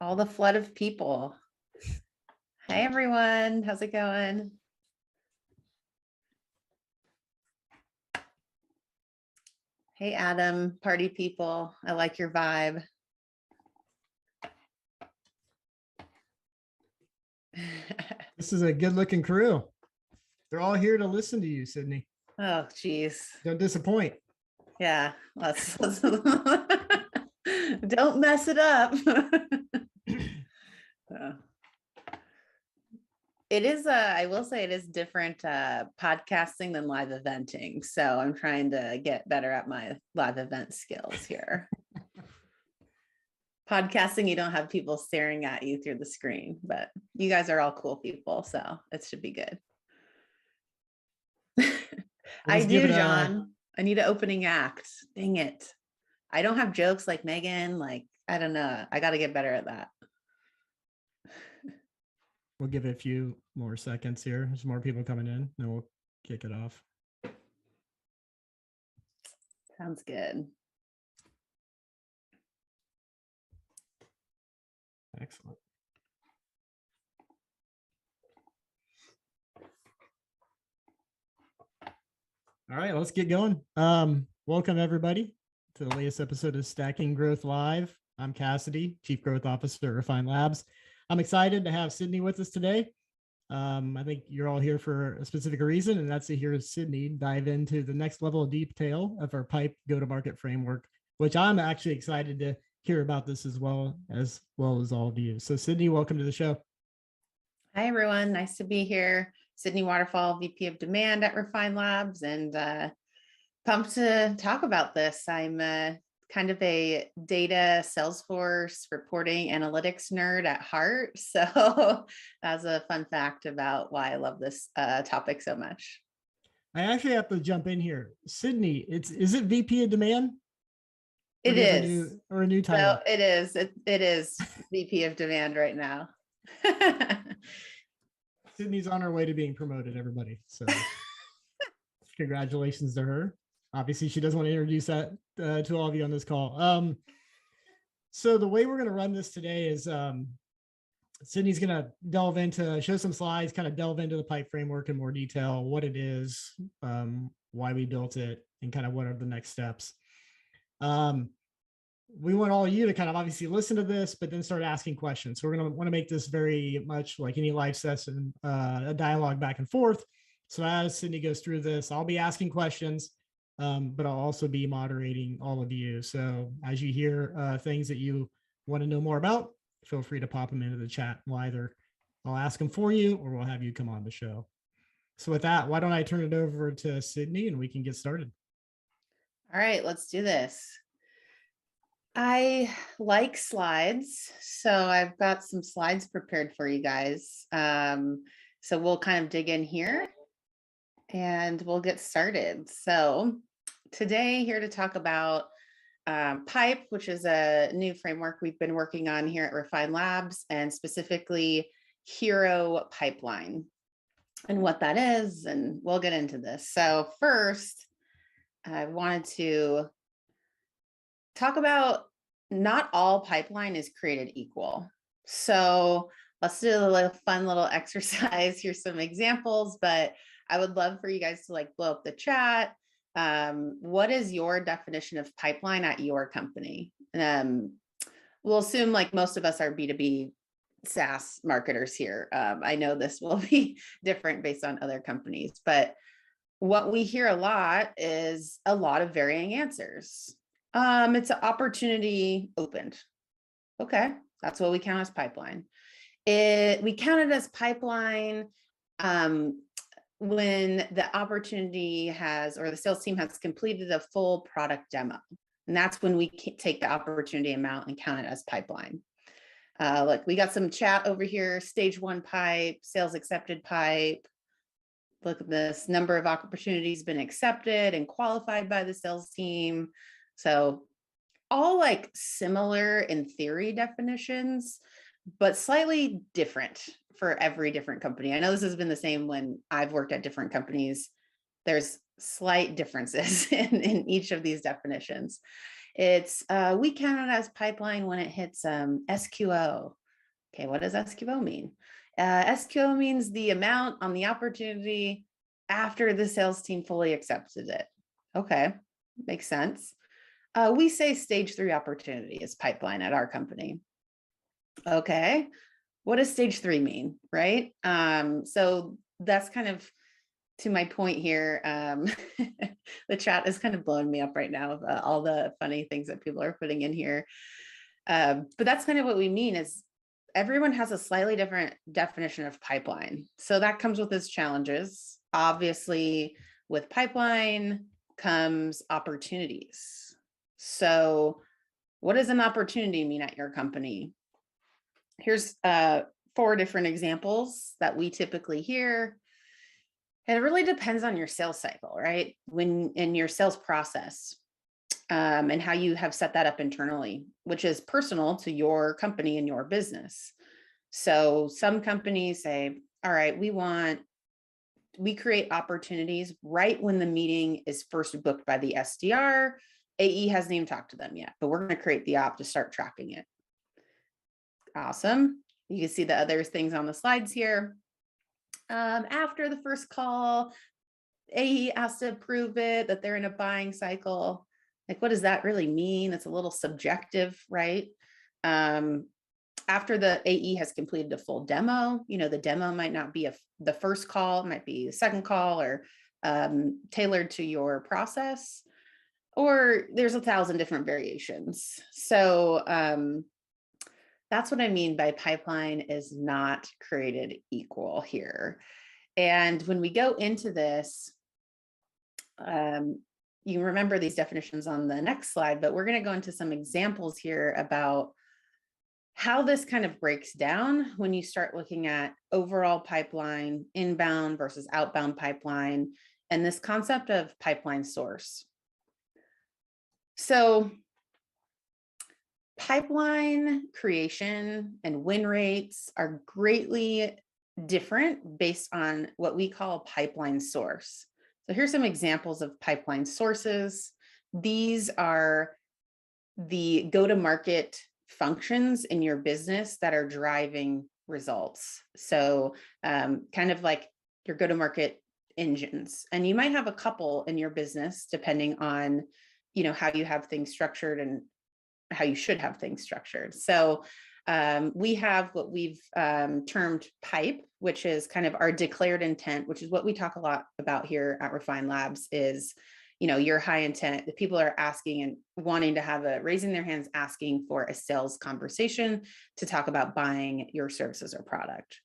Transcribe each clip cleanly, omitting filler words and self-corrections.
all the flood of people. Hi, everyone. How's it going? Hey, Adam, party people. I like your vibe. This is a good looking crew. They're all here to listen to you, Sidney. Oh, geez. Don't disappoint. Yeah, let's don't mess it up. It is, I will say it is different podcasting than live eventing. So I'm trying to get better at my live event skills here. Podcasting, you don't have people staring at you through the screen, but you guys are all cool people, so it should be good. I do, John. I need an opening act. Dang it. I don't have jokes like Megan. Like, I don't know. I got to get better at that. We'll give it a few more seconds here. There's more people coming in, then we'll kick it off. Sounds good. Excellent. All right, let's get going. Welcome everybody to the latest episode of Stacking Growth Live. I'm Cassidy, Chief Growth Officer at Refine Labs. I'm excited to have Sidney with us today. I think you're all here for a specific reason, and that's to hear Sidney dive into the next level of detail of our pipe go-to-market framework, which I'm actually excited to hear about this as well as all of you. So Sidney, welcome to the show. Hi, everyone. Nice to be here. Sidney Waterfall, VP of Demand at Refine Labs, and pumped to talk about this. I'm kind of a data Salesforce reporting analytics nerd at heart. So that's a fun fact about why I love this topic so much. I actually have to jump in here. Sidney, is it VP of Demand? It is. Or a new title? So it is. It is VP of Demand right now. Sidney's on her way to being promoted, everybody. So congratulations to her. Obviously, she doesn't want to introduce that to all of you on this call. So the way we're going to run this today is Sidney's going to show some slides, kind of delve into the pipe framework in more detail, what it is, why we built it, and kind of what are the next steps. We want all of you to kind of obviously listen to this, but then start asking questions. So we're going to want to make this very much like any live session, a dialogue back and forth. So as Sidney goes through this, I'll be asking questions, but I'll also be moderating all of you. So as you hear things that you want to know more about, feel free to pop them into the chat. I'll ask them for you, or we'll have you come on the show. So with that, why don't I turn it over to Sidney and we can get started. All right, let's do this. I like slides, so I've got some slides prepared for you guys. So we'll kind of dig in here and we'll get started. So today, here to talk about pipe, which is a new framework we've been working on here at Refine Labs, and specifically HIRO Pipeline and what that is, and we'll get into this. So first, I wanted to talk about not all pipeline is created equal. So let's do a fun little exercise. Here's some examples, but I would love for you guys to like blow up the chat. What is your definition of pipeline at your company? We'll assume like most of us are B2B SaaS marketers here. I know this will be different based on other companies, but what we hear a lot is a lot of varying answers. It's an opportunity opened. Okay, that's what we count as pipeline. We count it as pipeline when the opportunity has, or the sales team has completed a full product demo. And that's when we take the opportunity amount and count it as pipeline. Look, we got some chat over here, stage 1 pipe, sales accepted pipe. Look at this, number of opportunities been accepted and qualified by the sales team. So all like similar in theory definitions, but slightly different for every different company. I know this has been the same when I've worked at different companies. There's slight differences in each of these definitions. It's we count it as pipeline when it hits SQO. Okay, what does SQO mean? SQO means the amount on the opportunity after the sales team fully accepted it. Okay, makes sense. We say stage 3 opportunity is pipeline at our company. Okay, what does stage 3 mean, right? So that's kind of to my point here. The chat is kind of blowing me up right now of all the funny things that people are putting in here. But that's kind of what we mean is everyone has a slightly different definition of pipeline. So that comes with its challenges. Obviously, with pipeline comes opportunities. So what does an opportunity mean at your company? Here's 4 different examples that we typically hear. And it really depends on your sales cycle, right? When in your sales process and how you have set that up internally, which is personal to your company and your business. So some companies say, all right, we create opportunities right when the meeting is first booked by the SDR. AE hasn't even talked to them yet, but we're going to create the op to start tracking it. Awesome. You can see the other things on the slides here. After the first call, AE has to prove it that they're in a buying cycle. Like, what does that really mean? It's a little subjective, right? After the AE has completed a full demo, the demo might not be the first call, it might be the second call or tailored to your process, or there's 1,000 different variations. So that's what I mean by pipeline is not created equal here. And when we go into this, you remember these definitions on the next slide, but we're going to go into some examples here about how this kind of breaks down when you start looking at overall pipeline, inbound versus outbound pipeline, and this concept of pipeline source. So pipeline creation and win rates are greatly different based on what we call pipeline source. So here's some examples of pipeline sources. These are the go-to-market functions in your business that are driving results. So kind of like your go-to-market engines. And you might have a couple in your business, depending on, how you have things structured and how you should have things structured. So we have what we've termed pipe, which is kind of our declared intent, which is what we talk a lot about here at Refine Labs is, your high intent, the people are asking and wanting to have raising their hands, asking for a sales conversation to talk about buying your services or product.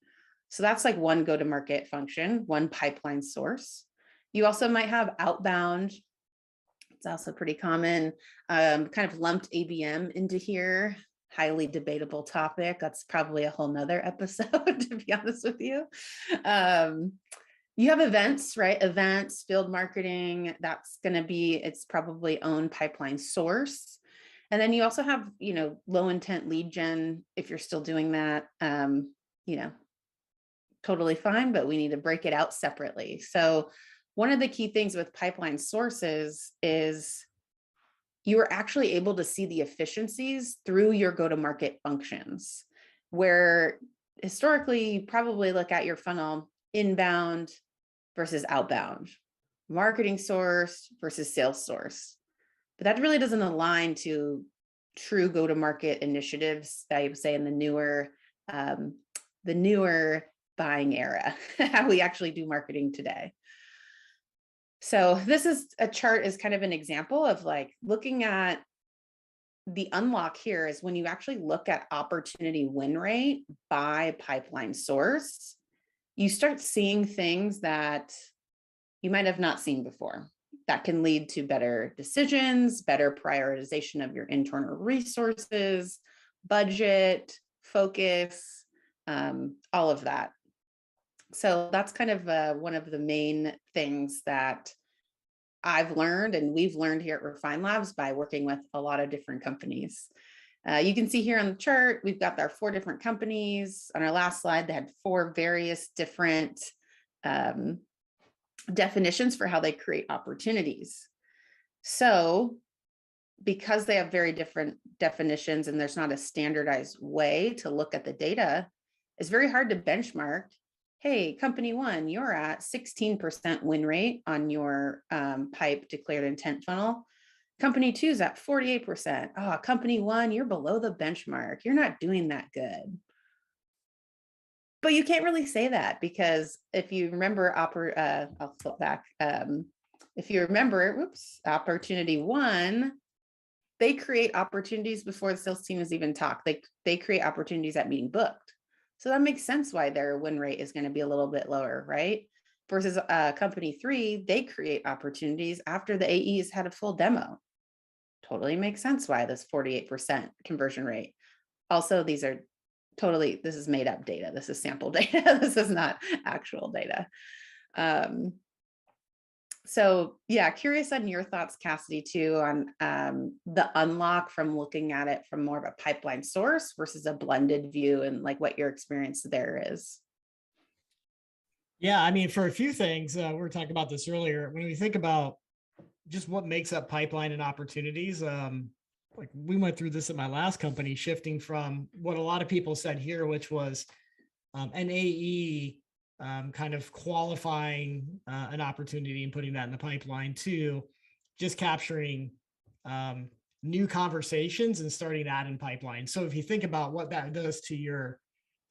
So that's like one go-to-market function, one pipeline source. You also might have outbound. It's also pretty common, kind of lumped ABM into here. Highly debatable topic. That's probably a whole nother episode, to be honest with you. You have events, right? Events, field marketing, that's going to be, it's probably own pipeline source. And then you also have, low intent lead gen. If you're still doing that, totally fine, but we need to break it out separately. So one of the key things with pipeline sources is you are actually able to see the efficiencies through your go-to-market functions, where historically you probably look at your funnel inbound versus outbound, marketing source versus sales source. But that really doesn't align to true go-to-market initiatives that I would say in the newer buying era, how we actually do marketing today. So this is a chart is kind of an example of like looking at the unlock here is when you actually look at opportunity win rate by pipeline source, you start seeing things that you might have not seen before. That can lead to better decisions, better prioritization of your internal resources, budget, focus, all of that. So that's kind of one of the main things that I've learned and we've learned here at Refine Labs by working with a lot of different companies. You can see here on the chart, we've got our 4 different companies. On our last slide, they had 4 various different definitions for how they create opportunities. So because they have very different definitions and there's not a standardized way to look at the data, it's very hard to benchmark. Hey, company one, you're at 16% win rate on your pipe declared intent funnel. Company two is at 48%. Oh, company one, you're below the benchmark. You're not doing that good. But you can't really say that, because if you remember, I'll flip back. If you remember, opportunity one, they create opportunities before the sales team has even talked. They create opportunities at meeting booked. So that makes sense why their win rate is going to be a little bit lower, right? Versus company three, they create opportunities after the AEs had a full demo. Totally makes sense why this 48% conversion rate. Also, this is made up data. This is sample data. This is not actual data. So yeah, curious on your thoughts, Cassidy, too, on the unlock from looking at it from more of a pipeline source versus a blended view, and like what your experience there is. Yeah, I mean, for a few things, we were talking about this earlier. When we think about just what makes up pipeline and opportunities, like we went through this at my last company, shifting from what a lot of people said here, which was an AE kind of qualifying an opportunity and putting that in the pipeline, to just capturing new conversations and starting that in pipeline. So if you think about what that does to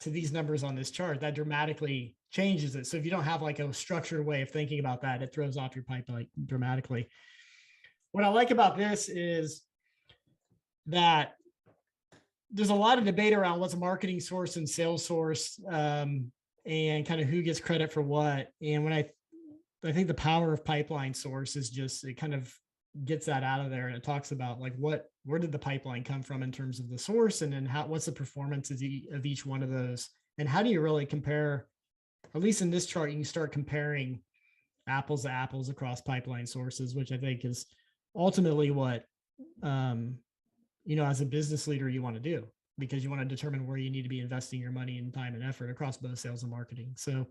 these numbers on this chart, that dramatically changes it. So if you don't have like a structured way of thinking about that, it throws off your pipeline dramatically. What I like about this is that there's a lot of debate around what's a marketing source and sales source, and kind of who gets credit for what. And when I think the power of pipeline source is just, it kind of gets that out of there, and it talks about like where did the pipeline come from in terms of the source, and then what's the performance of each one of those, and how do you really compare, at least in this chart, you can start comparing apples to apples across pipeline sources, which I think is ultimately what, as a business leader, you want to do, because you want to determine where you need to be investing your money and time and effort across both sales and marketing. So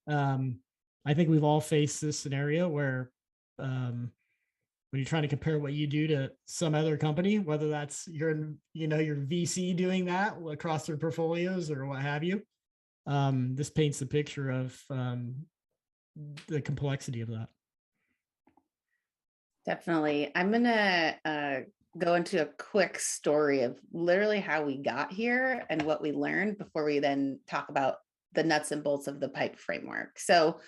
I think we've all faced this scenario where when you're trying to compare what you do to some other company, whether that's your VC doing that across their portfolios or what have you, this paints the picture of the complexity of that. Definitely. I'm going to go into a quick story of literally how we got here and what we learned before we then talk about the nuts and bolts of the pipe framework. So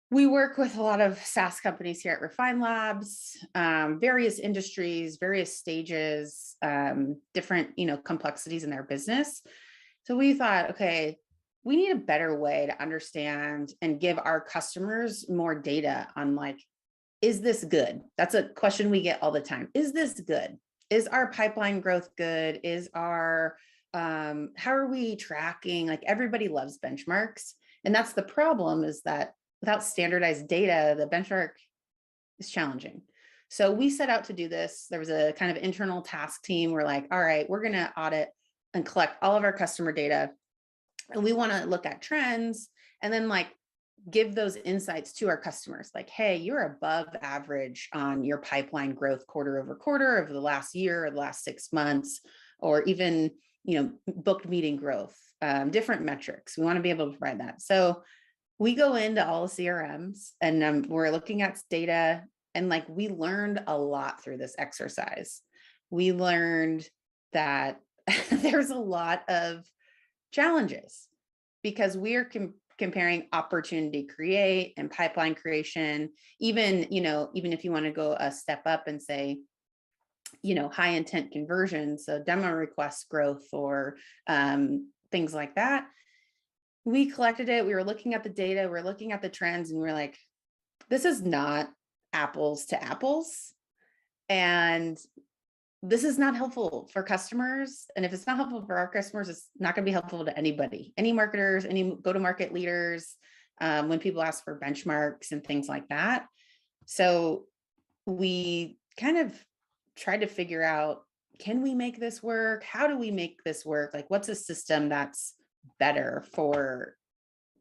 we work with a lot of SaaS companies here at Refine Labs, various industries, various stages, different, complexities in their business. So we thought, okay, we need a better way to understand and give our customers more data on, like, is this good? That's a question we get all the time. Is this good? Is our pipeline growth good? Is our, how are we tracking? Like, everybody loves benchmarks. And that's the problem, is that without standardized data, the benchmark is challenging. So we set out to do this. There was a kind of internal task team. We're like, all right, we're going to audit and collect all of our customer data. And we want to look at trends and then give those insights to our customers. Like, hey, you're above average on your pipeline growth quarter over quarter of the last year or the last 6 months, or even, booked meeting growth, different metrics. We want to be able to provide that. So we go into all the CRMs and we're looking at data, and we learned a lot through this exercise. We learned that there's a lot of challenges because we are comparing opportunity create and pipeline creation, even if you want to go a step up and say, high intent conversion, so demo request growth or things like that. We collected it. We were looking at the data. We're looking at the trends, and we're like, this is not apples to apples. And this is not helpful for customers. And if it's not helpful for our customers, it's not going to be helpful to anybody, any marketers, any go-to-market leaders, when people ask for benchmarks and things like that. So we kind of tried to figure out, can we make this work? How do we make this work? What's a system that's better for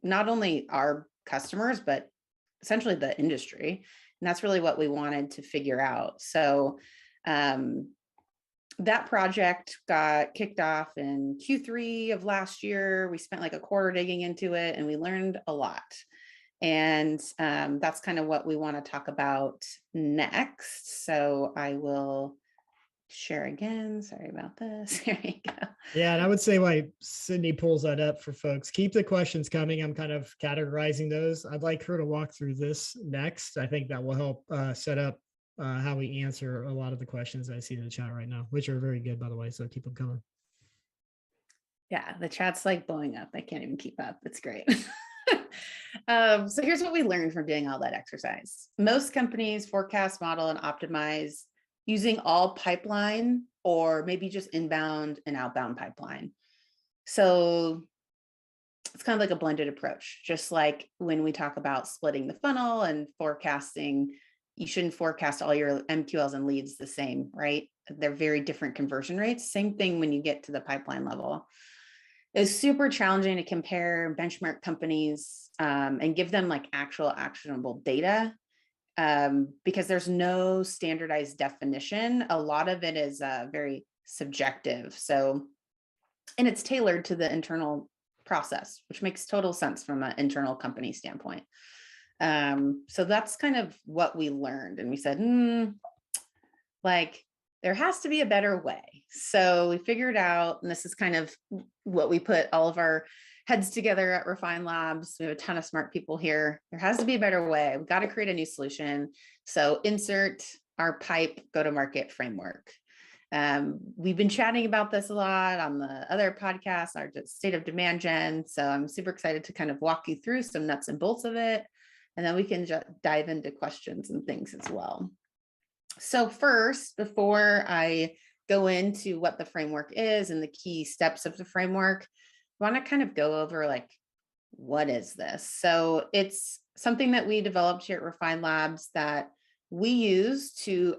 not only our customers, but essentially the industry? And that's really what we wanted to figure out. So That project got kicked off in Q3 of last year. We spent like a quarter digging into it and we learned a lot. And that's kind of what we want to talk about next. So I will share again. Sorry about this. Here we go. Yeah, and I would say while Sydney pulls that up for folks, keep the questions coming. I'm kind of categorizing those. I'd like her to walk through this next. I think that will help set up how we answer a lot of the questions I see in the chat right now, which are very good, by the way. So keep them coming. Yeah, the chat's like blowing up. I can't even keep up. It's great. So here's what we learned from doing all that exercise. Most companies forecast, model, and optimize using all pipeline or maybe just inbound and outbound pipeline. So it's kind of like a blended approach. Just like when we talk about splitting the funnel and forecasting, you shouldn't forecast all your MQLs and leads the same, right? They're very different conversion rates. Same thing when you get to the pipeline level. It's super challenging to compare benchmark companies and give them like actual actionable data because there's no standardized definition. A lot of it is very subjective. So, and it's tailored to the internal process, which makes total sense from an internal company standpoint. So that's kind of what we learned. And we said, like, there has to be a better way. So we figured out, and this is kind of what we put all of our heads together at Refine Labs. We have a ton of smart people here. There has to be a better way. We've got to create a new solution. So insert our pipe go-to-market framework. We've been chatting about this a lot on the other podcasts, our state of demand gen. So I'm super excited to kind of walk you through some nuts and bolts of it. And then we can dive into questions and things as well. So first, before I go into what the framework is and the key steps of the framework, I want to kind of go over like, what is this? So it's something that we developed here at Refine Labs that we use to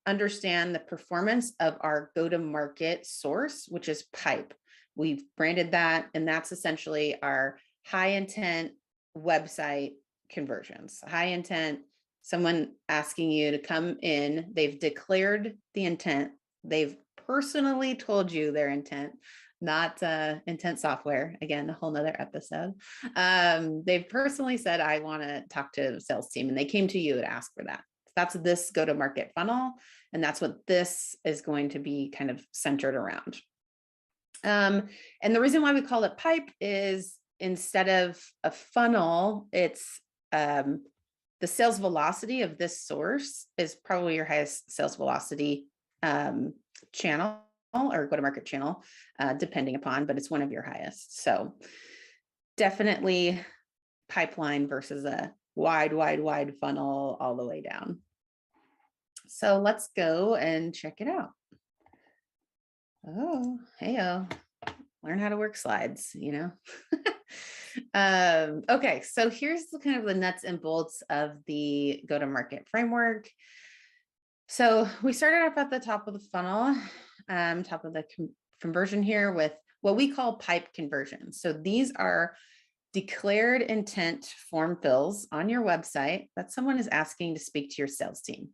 understand the performance of our go-to-market source, which is pipe. We've branded that, and that's essentially our high intent website conversions. High intent, someone asking you to come in, they've declared the intent, they've personally told you their intent, not intent software, again, a whole nother episode. They've personally said, I want to talk to the sales team, and they came to you to ask for that. That's this go-to-market funnel, and that's what this is going to be kind of centered around. And the reason why we call it pipe is instead of a funnel, it's the sales velocity of this source is probably your highest sales velocity channel or go-to-market channel, depending upon, but it's one of your highest. So definitely pipeline versus a wide funnel all the way down. So let's go and check it out. Oh, hey-o. Learn how to work slides, you know? Okay, so here's the kind of the nuts and bolts of the go-to-market framework. So we started up at the top of the funnel, top of the conversion here with what we call pipe conversions. So these are declared intent form fills on your website that someone is asking to speak to your sales team.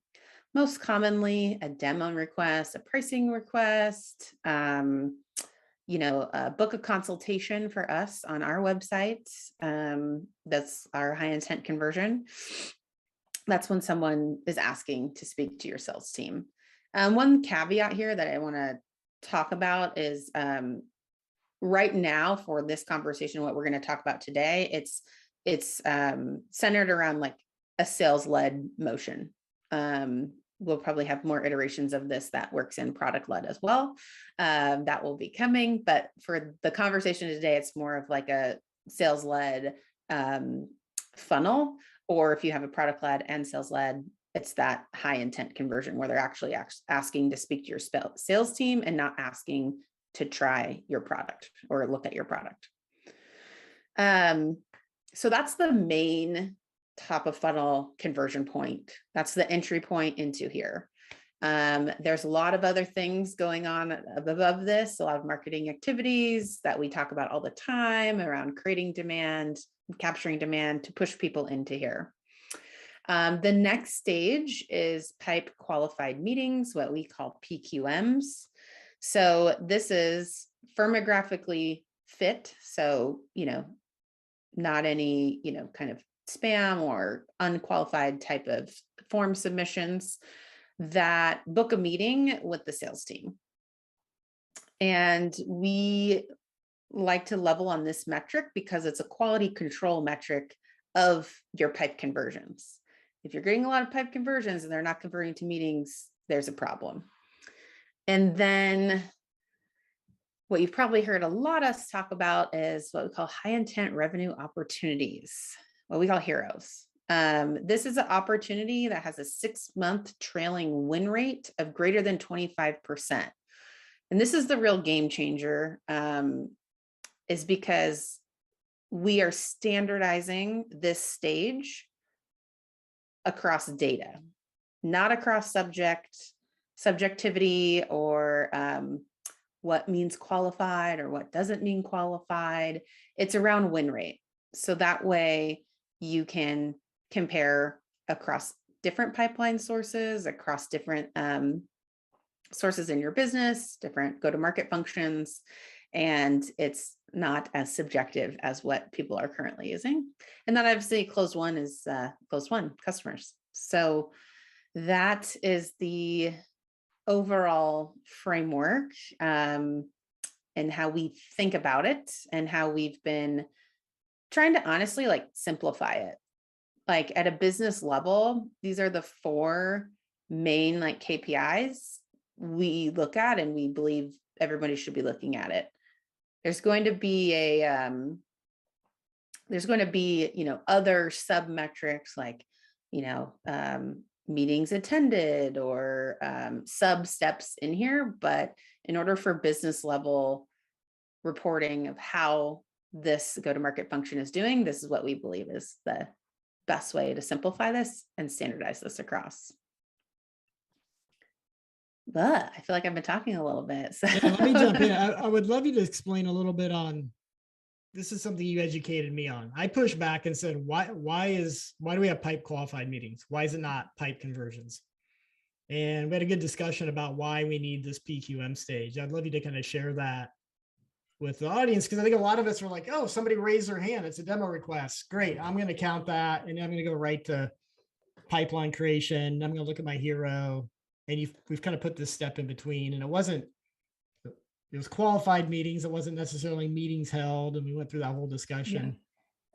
Most commonly a demo request, a pricing request, book a consultation for us on our website. That's our high intent conversion. That's when someone is asking to speak to your sales team. One caveat here that I want to talk about is right now for this conversation, what we're going to talk about today, it's centered around like a sales-led motion. We'll probably have more iterations of this that works in product-led as well. That will be coming, but for the conversation today, it's more of like a sales-led funnel, or if you have a product-led and sales-led, it's that high intent conversion where they're actually asking to speak to your sales team and not asking to try your product or look at your product. So that's the main top of funnel conversion point. That's the entry point into here. There's a lot of other things going on above this, a lot of marketing activities that we talk about all the time around creating demand, capturing demand to push people into here. The next stage is pipe qualified meetings, what we call PQMs. So this is firmographically fit. So, not any, kind of spam or unqualified type of form submissions that book a meeting with the sales team. And we like to level on this metric because it's a quality control metric of your pipe conversions. If you're getting a lot of pipe conversions and they're not converting to meetings, there's a problem. And then what you've probably heard a lot of us talk about is what we call high intent revenue opportunities, what we call HIROs. This is an opportunity that has a 6-month trailing win rate of greater than 25%. And this is the real game changer, is because we are standardizing this stage across data, not across subjectivity or what means qualified or what doesn't mean qualified. It's around win rate. So that way you can compare across different pipeline sources, across different sources in your business, different go-to-market functions, and it's not as subjective as what people are currently using. And then obviously closed won is closed won customers. So that is the overall framework and how we think about it and how we've been trying to honestly simplify it. Like at a business level, these are the 4 main KPIs we look at and we believe everybody should be looking at it. There's going to be other sub metrics like, meetings attended or sub steps in here. But in order for business level reporting of how this go-to-market function is doing, this is what we believe is the best way to simplify this and standardize this across. But I feel like I've been talking a little bit. So. Yeah, let me jump in. I would love you to explain a little bit on, this is something you educated me on. I pushed back and said, why do we have pipe qualified meetings? Why is it not pipe conversions? And we had a good discussion about why we need this PQM stage. I'd love you to kind of share that with the audience, because I think a lot of us are like, oh, somebody raised their hand. It's a demo request. Great. I'm going to count that. And I'm going to go right to pipeline creation. I'm going to look at my HIRO. And we've kind of put this step in between, and it was qualified meetings. It wasn't necessarily meetings held. And we went through that whole discussion.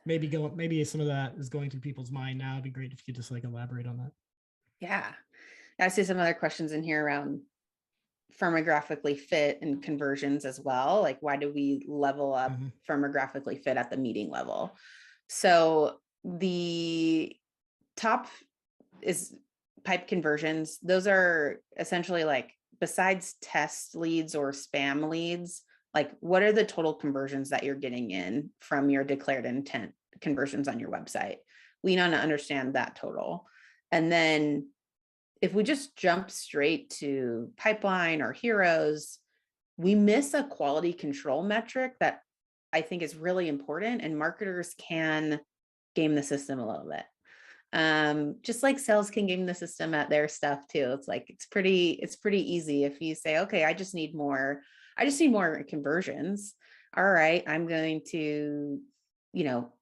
Yeah. Maybe some of that is going through people's mind now. It'd be great if you could just elaborate on that. Yeah. I see some other questions in here around firmographically fit and conversions as well. Like, why do we level up firmographically fit at the meeting level? So the top is pipe conversions. Those are essentially besides test leads or spam leads, what are the total conversions that you're getting in from your declared intent conversions on your website? We want to understand that total. And then if we just jump straight to pipeline or HIROs, we miss a quality control metric that I think is really important, and marketers can game the system a little bit. Just like sales can game the system at their stuff too. It's pretty easy if you say, okay, I just need more conversions. All right, I'm going to,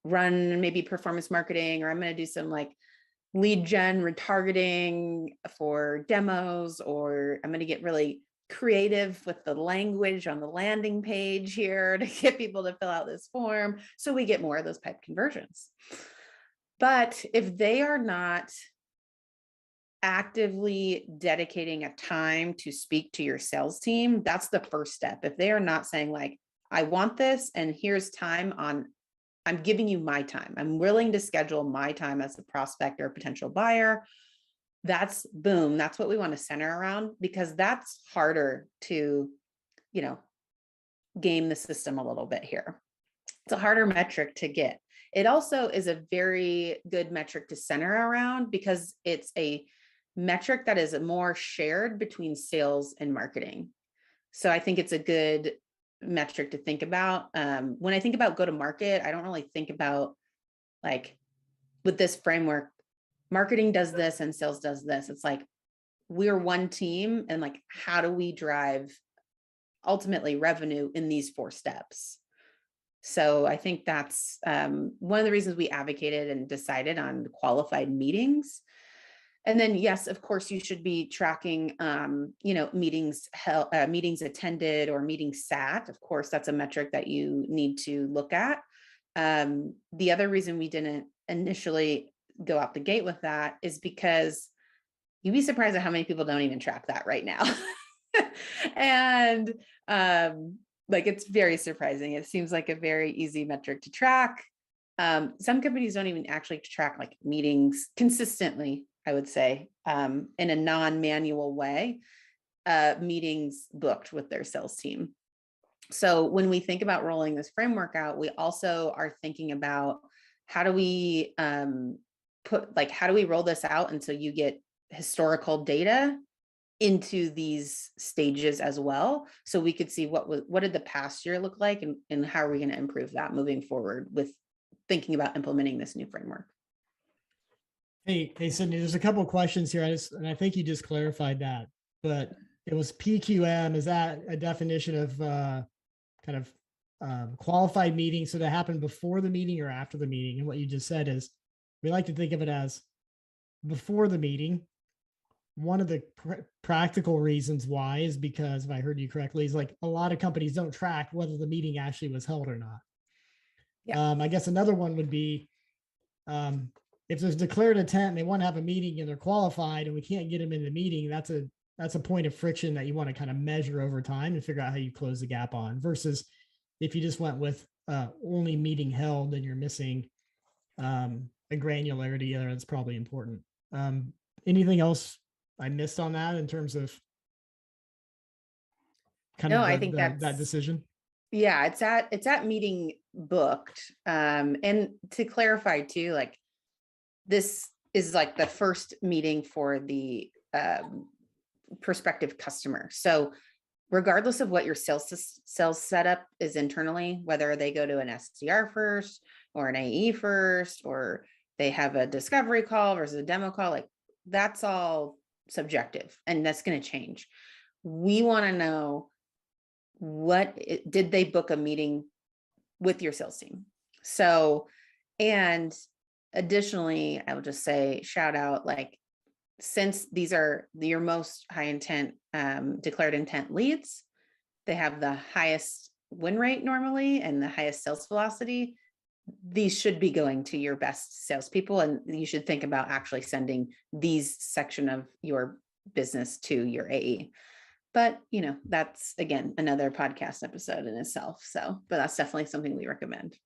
run maybe performance marketing, or I'm going to do some lead gen retargeting for demos, or I'm going to get really creative with the language on the landing page here to get people to fill out this form so we get more of those pipe conversions. But if they are not actively dedicating a time to speak to your sales team, that's the first step. If they are not saying I want this and here's time I'm giving you my time, I'm willing to schedule my time as a prospect or a potential buyer, that's what we want to center around, because that's harder to, game the system a little bit here. It's a harder metric to get. It also is a very good metric to center around because it's a metric that is more shared between sales and marketing. So I think it's a good metric to think about. When I think about go to market, I don't really think about with this framework, marketing does this and sales does this. It's like, we're one team, and like, how do we drive ultimately revenue in these 4 steps? So I think that's one of the reasons we advocated and decided on qualified meetings. And then, yes, of course, you should be tracking, meetings attended or meetings sat. Of course, that's a metric that you need to look at. The other reason we didn't initially go out the gate with that is because you'd be surprised at how many people don't even track that right now. And like, it's very surprising. It seems like a very easy metric to track. Some companies don't even actually track like meetings consistently, I would say, in a non-manual way, meetings booked with their sales team. So when we think about rolling this framework out, we also are thinking about how do we how do we roll this out? And so you get historical data into these stages as well. So we could see what did the past year look like, and how are we going to improve that moving forward with thinking about implementing this new framework. Hey, Sidney, there's a couple of questions here. And I think you just clarified that, but it was PQM. Is that a definition of qualified meetings? So that happened before the meeting or after the meeting? And what you just said is, we like to think of it as before the meeting. One of the practical reasons why is because, if I heard you correctly, is like a lot of companies don't track whether the meeting actually was held or not. Yeah. I guess another one would be, if there's declared intent and they want to have a meeting and they're qualified and we can't get them in the meeting, that's a point of friction that you want to kind of measure over time and figure out how you close the gap on, versus if you just went with only meeting held, then you're missing a granularity there that's probably important. Anything else I missed on that in terms of I think that decision? Yeah, it's at meeting booked. And to clarify too, like, this is like the first meeting for the prospective customer. So regardless of what your sales setup is internally, whether they go to an SDR first or an AE first, or they have a discovery call versus a demo call, like, that's all subjective and that's going to change. We want to know, did they book a meeting with your sales team? So, and additionally, I will just say, shout out, like, since these are your most high intent, declared intent leads, they have the highest win rate normally and the highest sales velocity. These should be going to your best salespeople, and you should think about actually sending these section of your business to your AE. But, that's, again, another podcast episode in itself. So, but that's definitely something we recommend.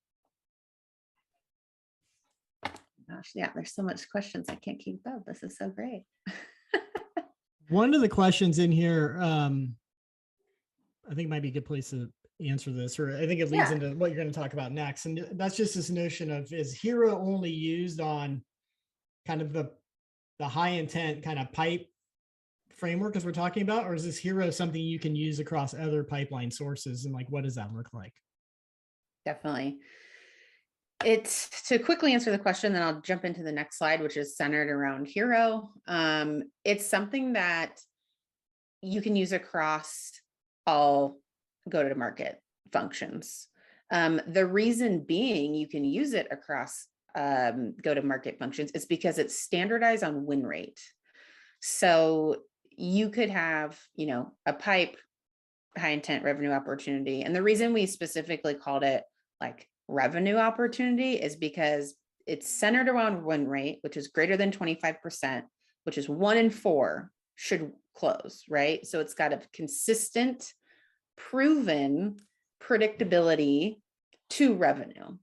Gosh, yeah, there's so much questions. I can't keep up. This is so great. One of the questions in here, I think might be a good place to answer this, or I think it leads into what you're going to talk about next. And that's just this notion of, is HIRO only used on kind of the high intent kind of pipe framework as we're talking about, or is this HIRO something you can use across other pipeline sources? And like, what does that look like? Definitely. It's, to quickly answer the question, then I'll jump into the next slide, which is centered around HIRO. It's something that you can use across all go-to-market functions. The reason being you can use it across go-to-market functions is because it's standardized on win rate. So you could have, a pipe high intent revenue opportunity. And the reason we specifically called it like revenue opportunity is because it's centered around win rate, which is greater than 25%, which is 1 in 4 should close, right? So it's got a consistent, proven predictability to revenue,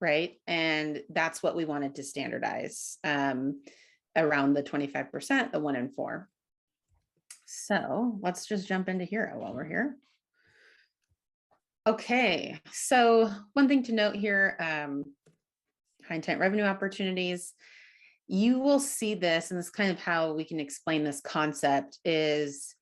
right? And that's what we wanted to standardize around the 25%, the 1 in 4. So let's just jump into HIRO while we're here. Okay, so one thing to note here, high intent revenue opportunities, you will see this, and this is kind of how we can explain this concept is,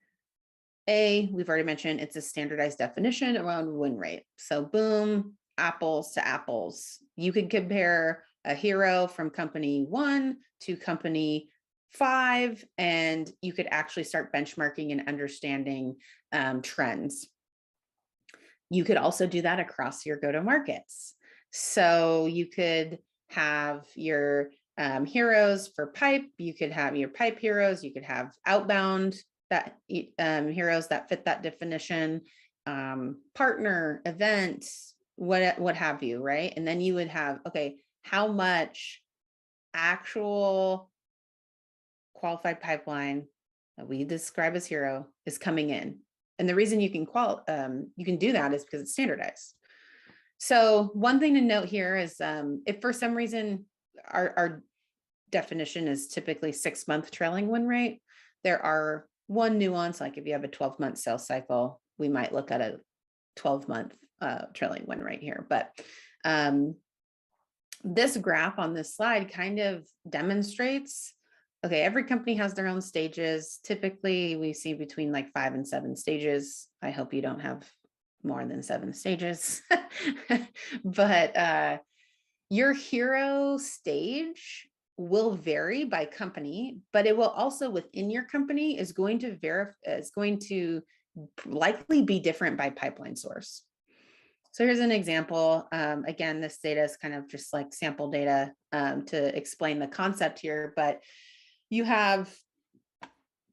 we've already mentioned it's a standardized definition around win rate. So boom, apples to apples. You can compare a HIRO from company 1 to company 5, and you could actually start benchmarking and understanding trends. You could also do that across your go-to-markets. So you could have your HIROs for pipe, you could have your pipe HIROs, you could have outbound that HIROs that fit that definition, partner, event, what have you, right? And then you would have, okay, how much actual qualified pipeline that we describe as HIRO is coming in. And the reason you can do that is because it's standardized. So one thing to note here is if for some reason our definition is typically 6-month trailing win rate, there are one nuance, like if you have a 12-month sales cycle, we might look at a 12-month trailing win rate here. But this graph on this slide kind of demonstrates, okay, every company has their own stages. Typically we see between like 5 and 7 stages. I hope you don't have more than 7 stages, but your HIRO stage will vary by company, but it will also within your company is going to likely be different by pipeline source. So here's an example. Again, this data is kind of just like sample data to explain the concept here, but you have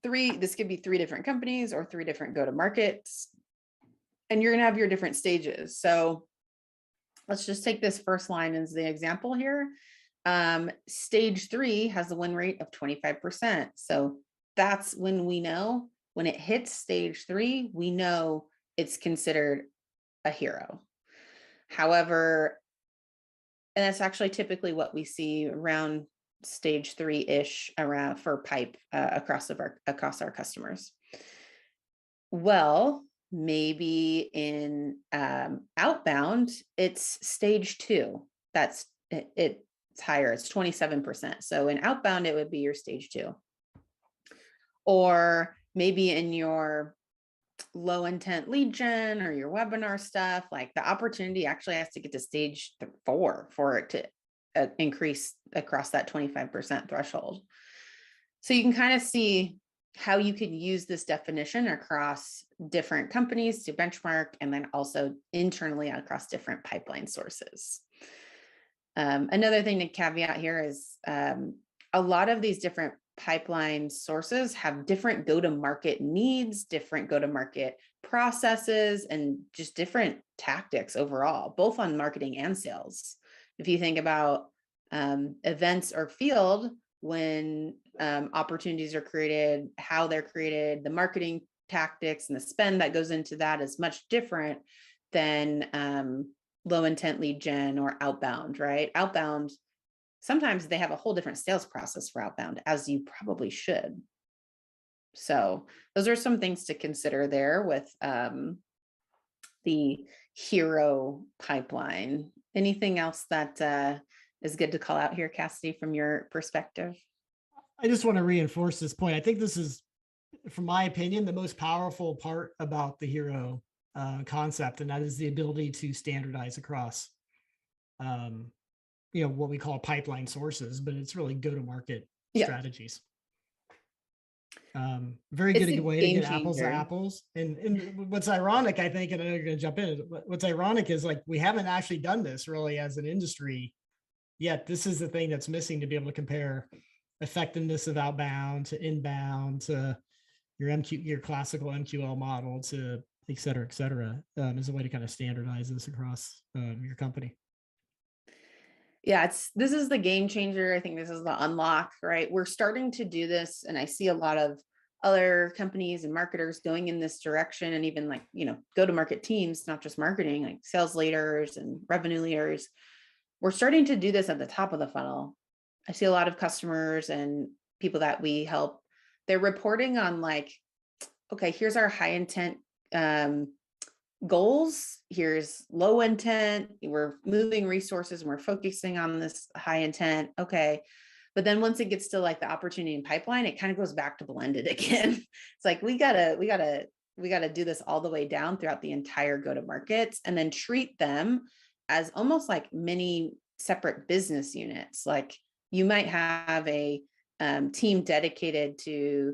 this could be 3 different companies or 3 different go-to-markets, and you're gonna have your different stages. So let's just take this first line as the example here. Stage 3 has a win rate of 25%. So that's when we know when it hits stage 3, we know it's considered a HIRO. However, and that's actually typically what we see around stage 3-ish around for pipe across our customers. Well, maybe in outbound, it's stage 2. That's it's higher, it's 27%. So in outbound, it would be your stage 2. Or maybe in your low intent lead gen or your webinar stuff, like the opportunity actually has to get to stage 4 for it to increase across that 25% threshold. So you can kind of see how you could use this definition across different companies to benchmark, and then also internally across different pipeline sources. Another thing to caveat here is a lot of these different pipeline sources have different go-to-market needs, different go-to-market processes, and just different tactics overall, both on marketing and sales. If you think about events or field, when opportunities are created, how they're created, the marketing tactics and the spend that goes into that is much different than low intent lead gen or outbound, right? Outbound, sometimes they have a whole different sales process for outbound, as you probably should. So those are some things to consider there with the HIRO pipeline. Anything else that is good to call out here, Cassidy, from your perspective? I just want to reinforce this point. I think this is, from my opinion, the most powerful part about the HIRO concept, and that is the ability to standardize across what we call pipeline sources, but it's really go-to-market strategies. Very good way to get apples to apples. And what's ironic, I think, and I know you're going to jump in, what's ironic is like we haven't actually done this really as an industry yet. This is the thing that's missing to be able to compare effectiveness of outbound to inbound to your classical MQL model to et cetera, as a way to kind of standardize this across your company. Yeah, this is the game changer. I think this is the unlock, right? We're starting to do this, and I see a lot of other companies and marketers going in this direction, and even like, go-to-market teams, not just marketing, like sales leaders and revenue leaders. We're starting to do this at the top of the funnel. I see a lot of customers and people that we help, they're reporting on like, okay, here's our high intent goals. Here's low intent. We're moving resources and we're focusing on this high intent. Okay. But then once it gets to like the opportunity and pipeline, it kind of goes back to blended again. It's like, we gotta do this all the way down throughout the entire go-to-markets, and then treat them as almost like mini separate business units. Like you might have a team dedicated to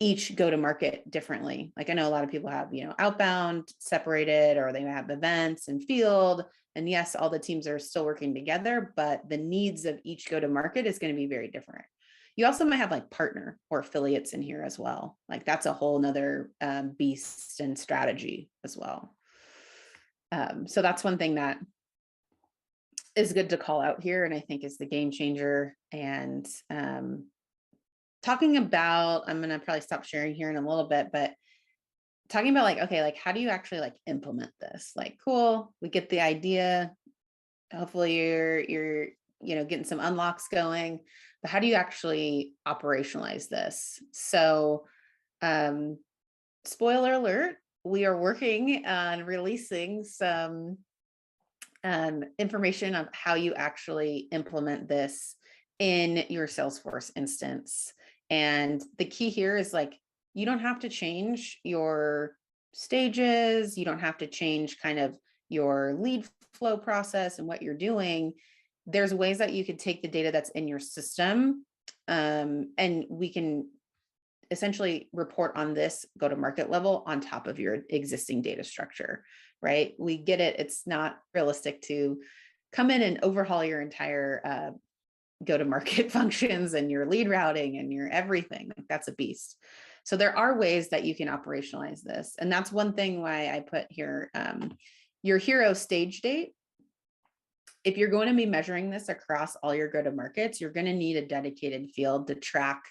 each go to market differently. Like I know a lot of people have, outbound separated, or they have events and field. And yes, all the teams are still working together, but the needs of each go to market is going to be very different. You also might have like partner or affiliates in here as well. Like that's a whole nother beast and strategy as well. So that's one thing that is good to call out here, and I think is the game changer. And talking about, I'm going to probably stop sharing here in a little bit, but talking about like, okay, like how do you actually like implement this? Like, cool, we get the idea. Hopefully you're getting some unlocks going, but how do you actually operationalize this? So, spoiler alert, we are working on releasing some information on how you actually implement this in your Salesforce instance. And the key here is like, you don't have to change your stages. You don't have to change kind of your lead flow process and what you're doing. There's ways that you could take the data that's in your system, and we can essentially report on this go-to-market level on top of your existing data structure, right? We get it. It's not realistic to come in and overhaul your entire go-to-market functions and your lead routing and your everything. Like that's a beast. So there are ways that you can operationalize this. And that's one thing why I put here, your HIRO stage date. If you're going to be measuring this across all your go-to-markets, you're going to need a dedicated field to track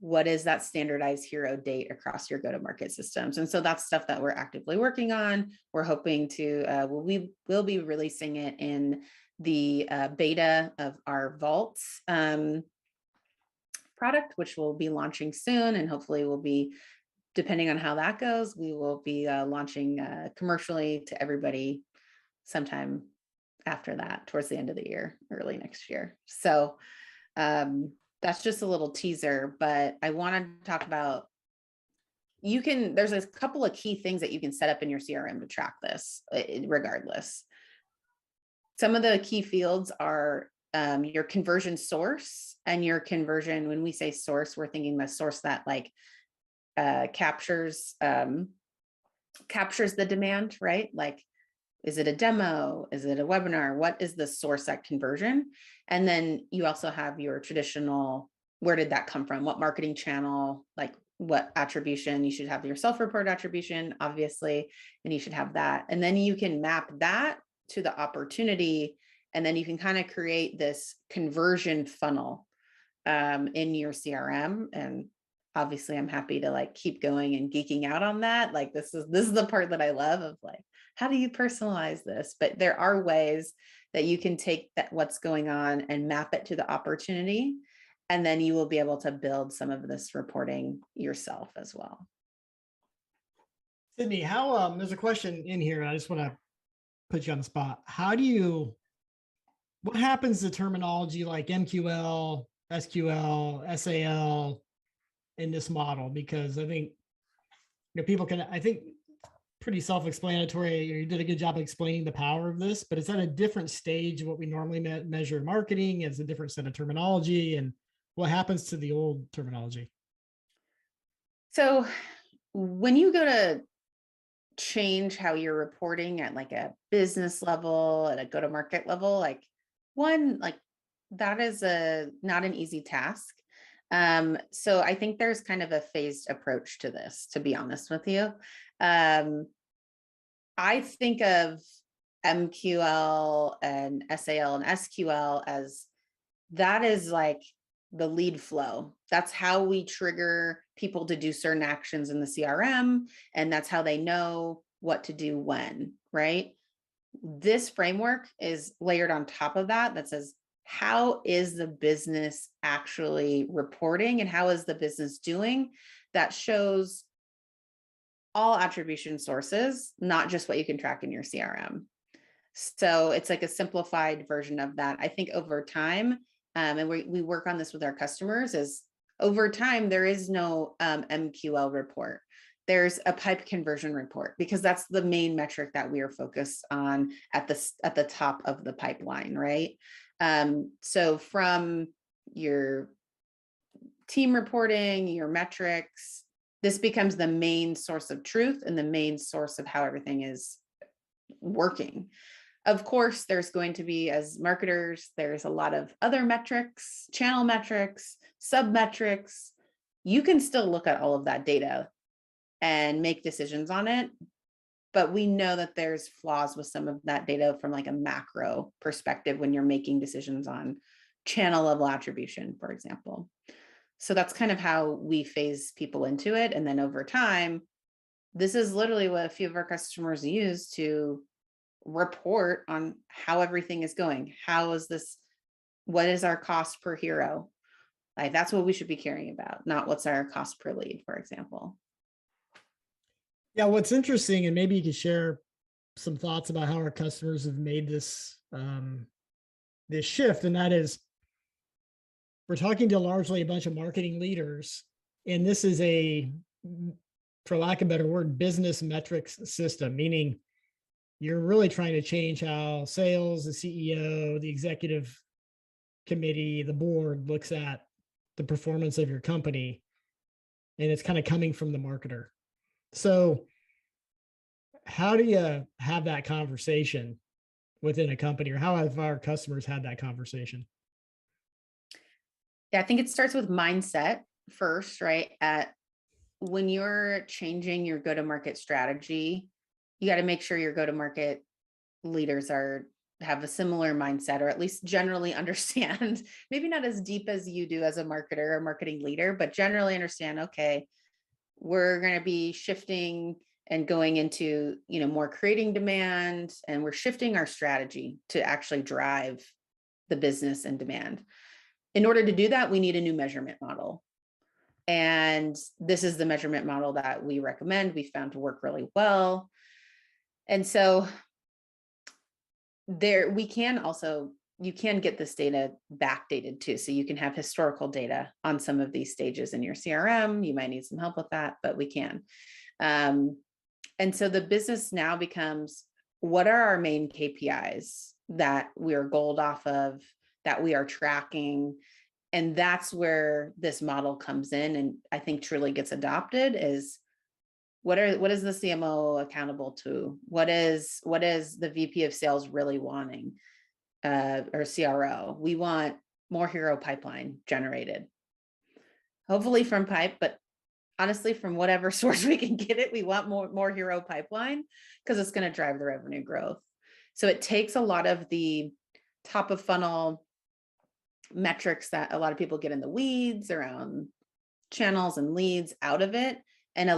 what is that standardized HIRO date across your go-to-market systems. And so that's stuff that we're actively working on. We're hoping to, we will be releasing it in the beta of our Vaults product, which will be launching soon. And hopefully we'll be, depending on how that goes, we will be launching commercially to everybody sometime after that, towards the end of the year, early next year. So that's just a little teaser, but I want to talk about, there's a couple of key things that you can set up in your CRM to track this regardless. Some of the key fields are your conversion source and your conversion. When we say source, we're thinking the source that like captures the demand, right? Like, is it a demo? Is it a webinar? What is the source at conversion? And then you also have your traditional, where did that come from? What marketing channel, like what attribution? You should have your self-report attribution, obviously, and you should have that. And then you can map that to the opportunity. And then you can kind of create this conversion funnel in your CRM. And obviously I'm happy to like keep going and geeking out on that. Like this is the part that I love of like, how do you personalize this? But there are ways that you can take that what's going on and map it to the opportunity. And then you will be able to build some of this reporting yourself as well. Sydney, how there's a question in here, and I just want to put you on the spot. What happens to terminology like MQL, SQL, SAL in this model? Because I think people can, I think pretty self-explanatory. You did a good job of explaining the power of this, but it's at a different stage of what we normally measure in marketing. It's a different set of terminology. And what happens to the old terminology? So when you go to change how you're reporting at like a business level, at a go-to-market level, like that is not an easy task. So I think there's kind of a phased approach to this, to be honest with you. I think of MQL and SAL and SQL as that is like the lead flow. That's how we trigger people to do certain actions in the CRM. And that's how they know what to do when, right? This framework is layered on top of that says, how is the business actually reporting and how is the business doing? That shows all attribution sources, not just what you can track in your CRM. So it's like a simplified version of that. I think over time, and we work on this with our customers, is over time, there is no MQL report. there's a pipe conversion report, because that's the main metric that we are focused on at the top of the pipeline, right? So from your team reporting, your metrics, this becomes the main source of truth and the main source of how everything is working. Of course, there's going to be, as marketers, there's a lot of other metrics, channel metrics, sub metrics. You can still look at all of that data and make decisions on it. But we know that there's flaws with some of that data from like a macro perspective when you're making decisions on channel level attribution, for example. So that's kind of how we phase people into it. And then over time, this is literally what a few of our customers use to report on how everything is going. How is this? What is our cost per hero? Like, that's what we should be caring about, not what's our cost per lead, for example. Yeah, what's interesting, and maybe you could share some thoughts about how our customers have made this this shift, and that is, we're talking to largely a bunch of marketing leaders, and this is a, for lack of a better word, business metrics system, meaning you're really trying to change how sales, the CEO, the executive committee, the board looks at the performance of your company, and it's kind of coming from the marketer. So how do you have that conversation within a company, or how have our customers had that conversation? Yeah, I think it starts with mindset first, right? When you're changing your go-to-market strategy, you got to make sure your go-to-market leaders have a similar mindset, or at least generally understand, maybe not as deep as you do as a marketer or marketing leader, but generally understand, okay, we're going to be shifting and going into, more creating demand, and we're shifting our strategy to actually drive the business and demand. In order to do that, we need a new measurement model. And this is the measurement model that we recommend. We found to work really well. And so you can get this data backdated too. So you can have historical data on some of these stages in your CRM. You might need some help with that, but we can. And so the business now becomes, what are our main KPIs that we're goaled off of, that we are tracking? And that's where this model comes in, and I think truly gets adopted, is what is the CMO accountable to? What is the VP of sales really wanting, or CRO? We want more HIRO pipeline generated, hopefully from pipe, but honestly, from whatever source we can get it, we want more HIRO pipeline, because it's going to drive the revenue growth. So it takes a lot of the top of funnel metrics that a lot of people get in the weeds around channels and leads out of it, and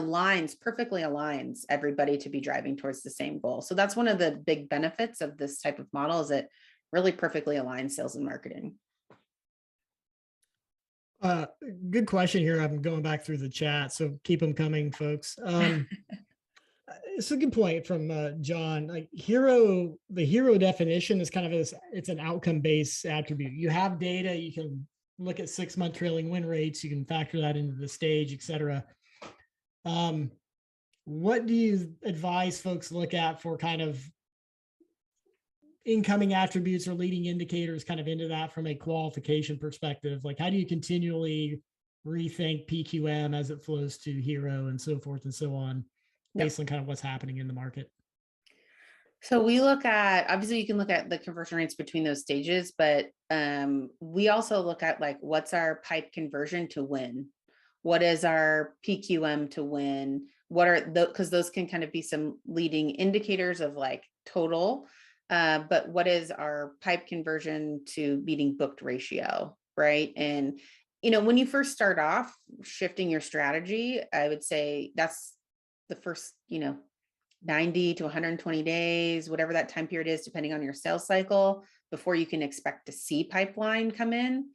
perfectly aligns everybody to be driving towards the same goal. So that's one of the big benefits of this type of model, is it really perfectly aligns sales and marketing. Good question here. I'm going back through the chat, so keep them coming, folks. It's a good point from John. Like the HIRO definition is kind of it's an outcome-based attribute. You have data, you can look at 6-month trailing win rates, you can factor that into the stage, et cetera. What do you advise folks look at for kind of incoming attributes or leading indicators kind of into that from a qualification perspective? Like, how do you continually rethink PQM as it flows to HIRO and so forth and so on, based on kind of what's happening in the market? So we look at, obviously you can look at the conversion rates between those stages, but we also look at, like, what's our pipe conversion to win? What is our PQM to win? What are because those can kind of be some leading indicators of like total, but what is our pipe conversion to meeting booked ratio, right? And, when you first start off shifting your strategy, I would say that's the first, 90 to 120 days, whatever that time period is, depending on your sales cycle, before you can expect to see pipeline come in.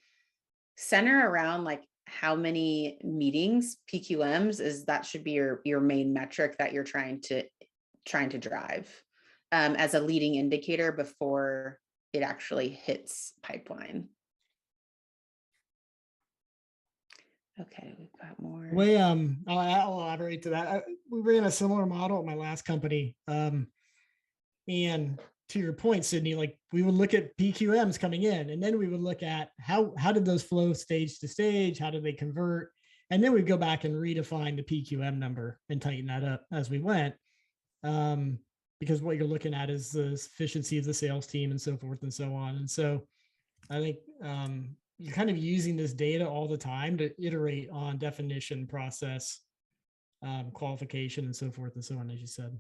Center around like how many meetings, PQMs, that should be your main metric that you're trying to drive as a leading indicator before it actually hits pipeline. Okay, we've got more. Way, I'll elaborate to that. We ran a similar model at my last company. And to your point, Sydney, like we would look at PQMs coming in, and then we would look at how did those flow stage to stage? How did they convert? And then we'd go back and redefine the PQM number and tighten that up as we went. Because what you're looking at is the efficiency of the sales team and so forth and so on. And so I think you're kind of using this data all the time to iterate on definition, process, qualification, and so forth and so on, as you said.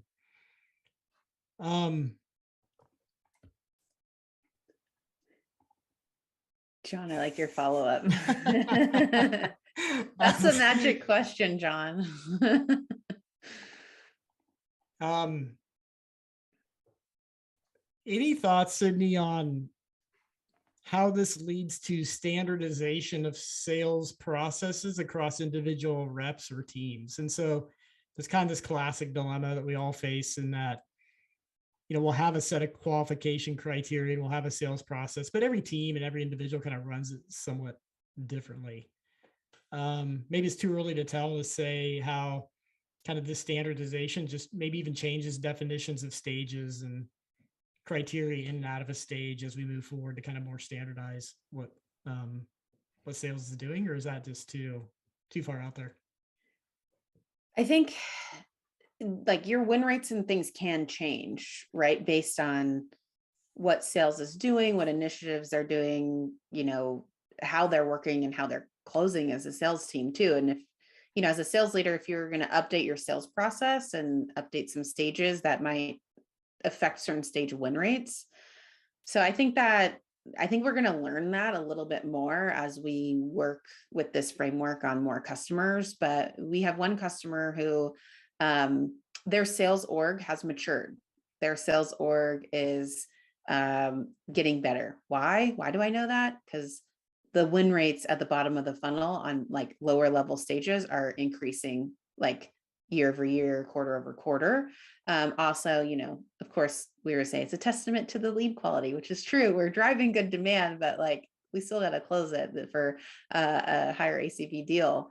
John, I like your follow-up. That's a magic question, John. Any thoughts, Sydney, on how this leads to standardization of sales processes across individual reps or teams? And so there's kind of this classic dilemma that we all face in that, you know, we'll have a set of qualification criteria and we'll have a sales process, but every team and every individual kind of runs it somewhat differently. Maybe it's too early to tell to say how kind of this standardization just maybe even changes definitions of stages and criteria in and out of a stage as we move forward to kind of more standardize what sales is doing, or is that just too far out there? I think like your win rates and things can change, right? Based on what sales is doing, what initiatives they're doing, you know, how they're working and how they're closing as a sales team too. And if, you know, as a sales leader, if you're going to update your sales process and update some stages, that might affect certain stage win rates. So I think we're going to learn that a little bit more as we work with this framework on more customers. But we have one customer who their sales org has matured. Their sales org is getting better. Why? Why do I know that? Because the win rates at the bottom of the funnel on like lower level stages are increasing like year over year, quarter over quarter. Also, you know, of course, we were saying it's a testament to the lead quality, which is true. We're driving good demand, but like we still got to close it for a higher ACV deal.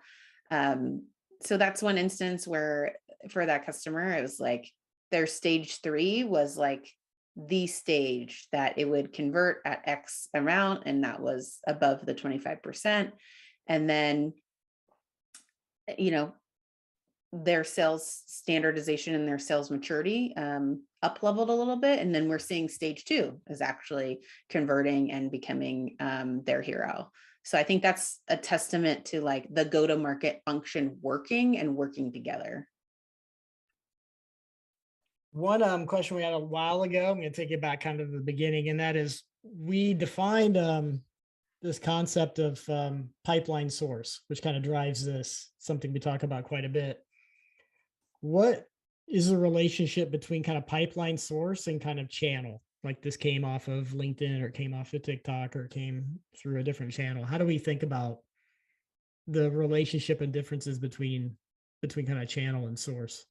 So that's one instance where for that customer, it was like their stage 3 was like the stage that it would convert at X amount, and that was above the 25%. And then, you know, their sales standardization and their sales maturity up leveled a little bit. And then we're seeing stage 2 is actually converting and becoming their HIRO. So I think that's a testament to like the go-to-market function working and working together. One question we had a while ago, I'm going to take it back kind of the beginning, and that is we defined this concept of pipeline source, which kind of drives this, something we talk about quite a bit. What is the relationship between kind of pipeline source and kind of channel? Like this came off of LinkedIn or it came off of TikTok or it came through a different channel. How do we think about the relationship and differences between kind of channel and source?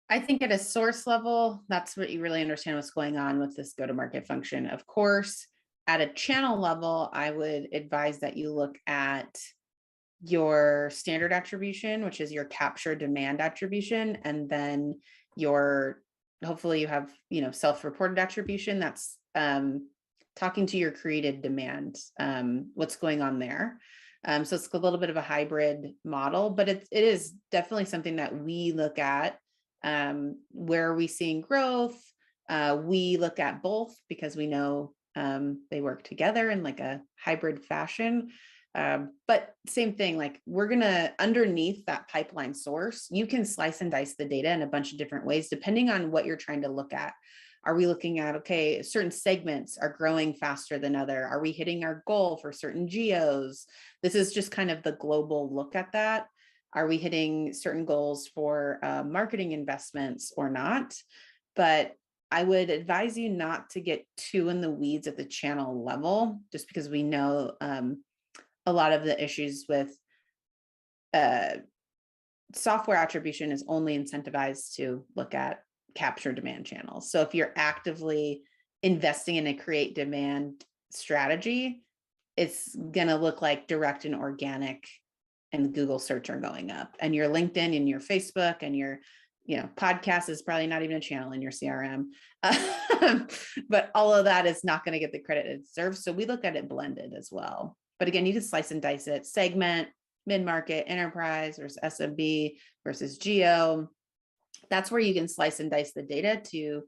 I think at a source level, that's what you really understand what's going on with this go-to-market function. Of course, at a channel level, I would advise that you look at your standard attribution, which is your capture demand attribution, and then your, hopefully you have, you know, self-reported attribution that's talking to your created demand, what's going on there. So it's a little bit of a hybrid model, but it is definitely something that we look at. Where are we seeing growth? We look at both because we know they work together in like a hybrid fashion. But same thing, like we're going to, underneath that pipeline source, you can slice and dice the data in a bunch of different ways, depending on what you're trying to look at. Are we looking at, okay, certain segments are growing faster than other? Are we hitting our goal for certain geos? This is just kind of the global look at that. Are we hitting certain goals for marketing investments or not? But I would advise you not to get too in the weeds at the channel level, just because we know a lot of the issues with software attribution is only incentivized to look at capture demand channels. So if you're actively investing in a create demand strategy, it's going to look like direct and organic and Google search are going up, and your LinkedIn and your Facebook and your, podcast is probably not even a channel in your CRM. But all of that is not going to get the credit it deserves. So we look at it blended as well. But again, you can slice and dice it, segment, mid-market, enterprise versus SMB versus geo. That's where you can slice and dice the data to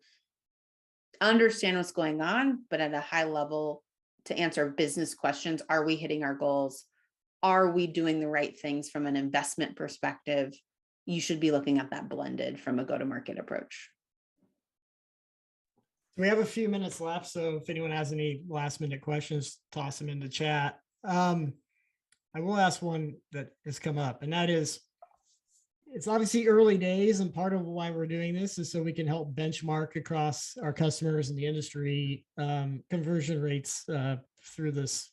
understand what's going on, but at a high level to answer business questions. Are we hitting our goals? Are we doing the right things from an investment perspective? You should be looking at that blended from a go-to-market approach. We have a few minutes left, so if anyone has any last minute questions, toss them in the chat. I will ask one that has come up, and that is, it's obviously early days, and part of why we're doing this is so we can help benchmark across our customers in the industry conversion rates through this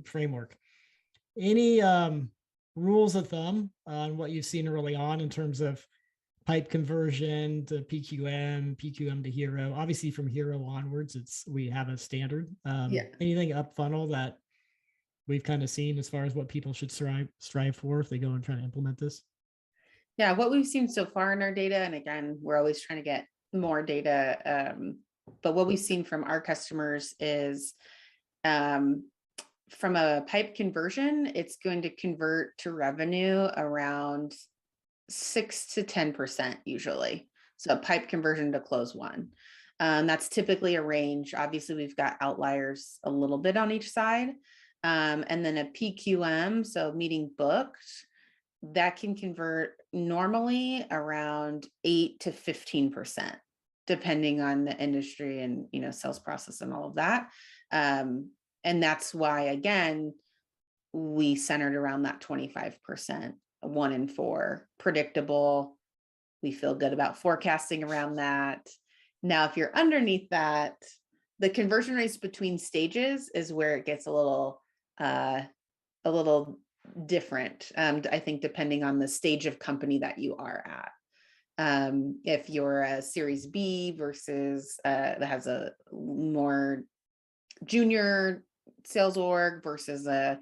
framework. Any rules of thumb on what you've seen early on in terms of pipe conversion to PQM to HIRO? Obviously from HIRO onwards, we have a standard. Anything up funnel that we've kind of seen as far as what people should strive for if they go and try to implement this? Yeah, what we've seen so far in our data, and again, we're always trying to get more data, but what we've seen from our customers is from a pipe conversion, it's going to convert to revenue around 6 to 10% usually. So pipe conversion to close one. That's typically a range. Obviously, we've got outliers a little bit on each side. And then a PQM, so meeting booked, that can convert normally around 8 to 15%, depending on the industry and, sales process and all of that. And that's why, again, we centered around that 25%, 1 in 4, predictable. We feel good about forecasting around that. Now, if you're underneath that, the conversion rates between stages is where it gets a little different. I think depending on the stage of company that you are at. If you're a Series B versus that has a more junior sales org versus a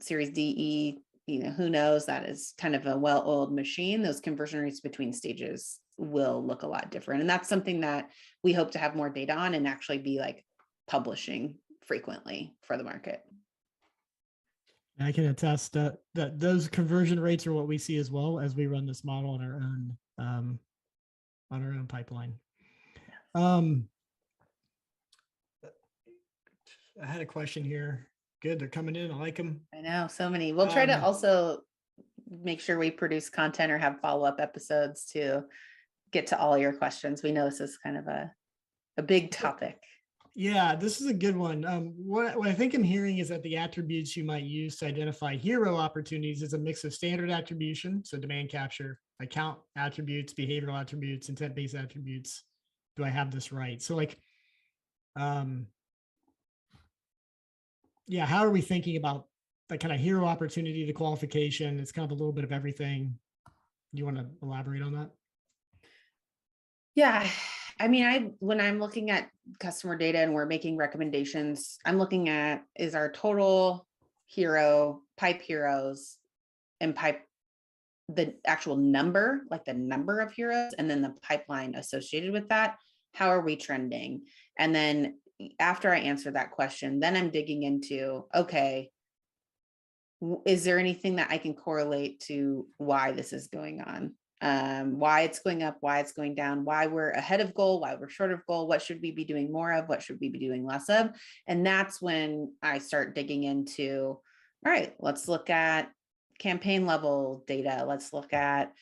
Series D, who knows, that is kind of a well-oiled machine. Those conversion rates between stages will look a lot different. And that's something that we hope to have more data on and actually be like publishing frequently for the market. I can attest that those conversion rates are what we see as well as we run this model on our own pipeline. I had a question here. Good, they're coming in. I like them. I know, so many. We'll try to also make sure we produce content or have follow-up episodes to get to all your questions. We know this is kind of a big topic. Yeah, this is a good one. What I think I'm hearing is that the attributes you might use to identify HIRO opportunities is a mix of standard attribution, so demand capture, account attributes, behavioral attributes, intent-based attributes. Do I have this right? So yeah, how are we thinking about the kind of HIRO opportunity, the qualification? It's kind of a little bit of everything. You want to elaborate on that? Yeah, I mean, when I'm looking at customer data and we're making recommendations, I'm looking at, is our total HIRO, pipe HIROs, and pipe, the actual number, like the number of HIROs, and then the pipeline associated with that. How are we trending? And then after I answer that question, then I'm digging into, okay, is there anything that I can correlate to why this is going on? Why it's going up, why it's going down, why we're ahead of goal, why we're short of goal, what should we be doing more of, what should we be doing less of? And that's when I start digging into, all right, let's look at campaign level data. Let's look at,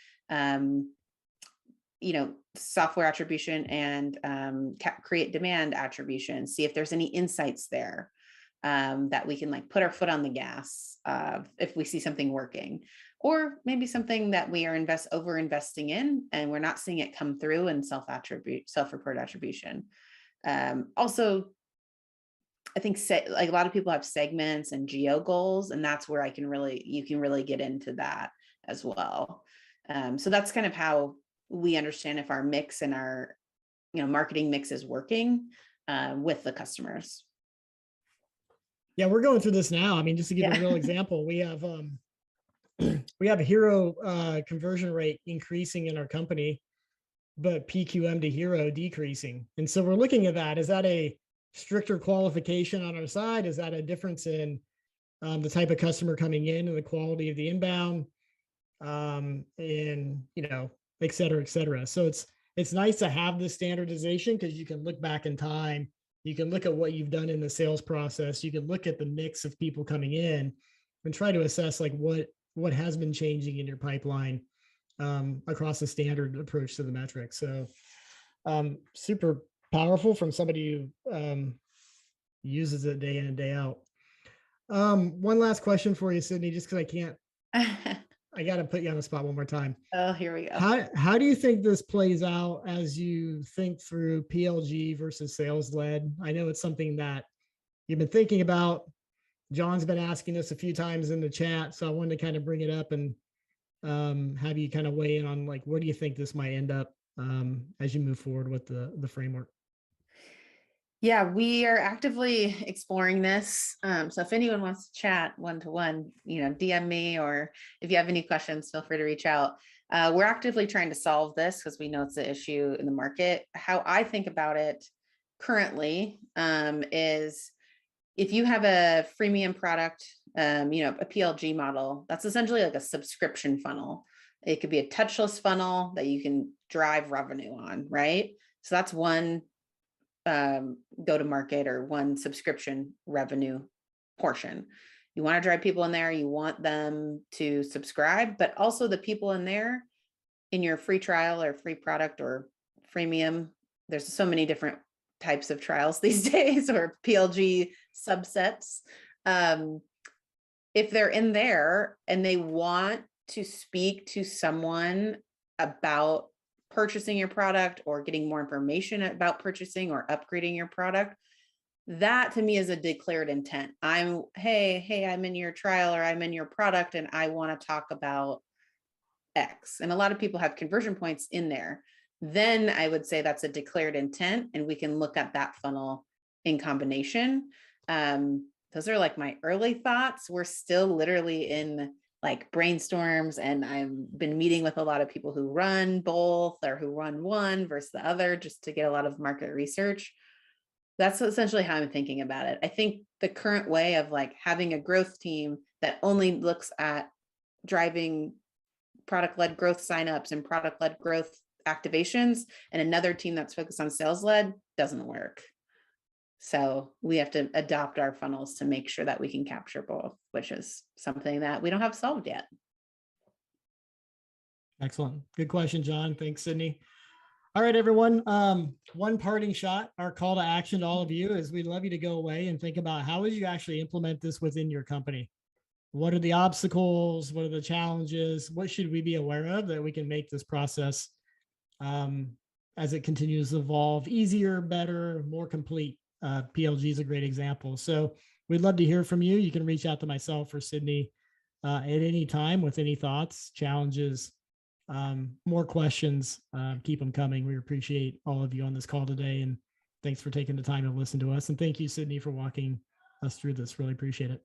software attribution and create demand attribution, see if there's any insights there that we can like put our foot on the gas if we see something working, or maybe something that we are over investing in and we're not seeing it come through in self-report attribution. Also, I think like a lot of people have segments and geo goals, and that's where you can really get into that as well. So that's kind of how we understand if our mix and our marketing mix is working with the customers. Yeah, we're going through this now. I mean, just to give a Yeah. real example, we have a HIRO conversion rate increasing in our company, but PQM to HIRO decreasing. And so we're looking at that. Is that a stricter qualification on our side? Is that a difference in the type of customer coming in and the quality of the inbound? And et cetera, et cetera. So it's nice to have this standardization because you can look back in time. You can look at what you've done in the sales process. You can look at the mix of people coming in and try to assess like what has been changing in your pipeline across the standard approach to the metrics. So super powerful from somebody who uses it day in and day out. One last question for you, Sydney, just because I got to put you on the spot one more time. Oh, here we go. How do you think this plays out as you think through PLG versus sales led? I know it's something that you've been thinking about. John's been asking this a few times in the chat, so I wanted to kind of bring it up and have you kind of weigh in on like where do you think this might end up as you move forward with the framework? Yeah, we are actively exploring this. So if anyone wants to chat one-to-one, DM me, or if you have any questions, feel free to reach out. We're actively trying to solve this because we know it's an issue in the market. How I think about it currently is if you have a freemium product, a PLG model, that's essentially like a subscription funnel. It could be a touchless funnel that you can drive revenue on, right? So that's one go to market or one subscription revenue portion. You want to drive people in there, you want them to subscribe, but also the people in there in your free trial or free product or freemium. There's so many different types of trials these days, or PLG subsets. If they're in there and they want to speak to someone about purchasing your product or getting more information about purchasing or upgrading your product, that to me is a declared intent. Hey, I'm in your trial or I'm in your product and I want to talk about X. And a lot of people have conversion points in there. Then I would say that's a declared intent and we can look at that funnel in combination. Those are like my early thoughts. We're still literally in like brainstorms, and I've been meeting with a lot of people who run both or who run one versus the other just to get a lot of market research. That's essentially how I'm thinking about it. I think the current way of like having a growth team that only looks at driving product-led growth signups and product-led growth activations and another team that's focused on sales-led doesn't work. So we have to adopt our funnels to make sure that we can capture both, which is something that we don't have solved yet. Excellent. Good question, John. Thanks, Sydney. All right, everyone. One parting shot, our call to action to all of you is we'd love you to go away and think about how would you actually implement this within your company? What are the obstacles? What are the challenges? What should we be aware of that we can make this process as it continues to evolve easier, better, more complete? PLG is a great example. So we'd love to hear from you. You can reach out to myself or Sydney at any time with any thoughts, challenges, more questions. Keep them coming. We appreciate all of you on this call today. And thanks for taking the time to listen to us. And thank you, Sydney, for walking us through this. Really appreciate it.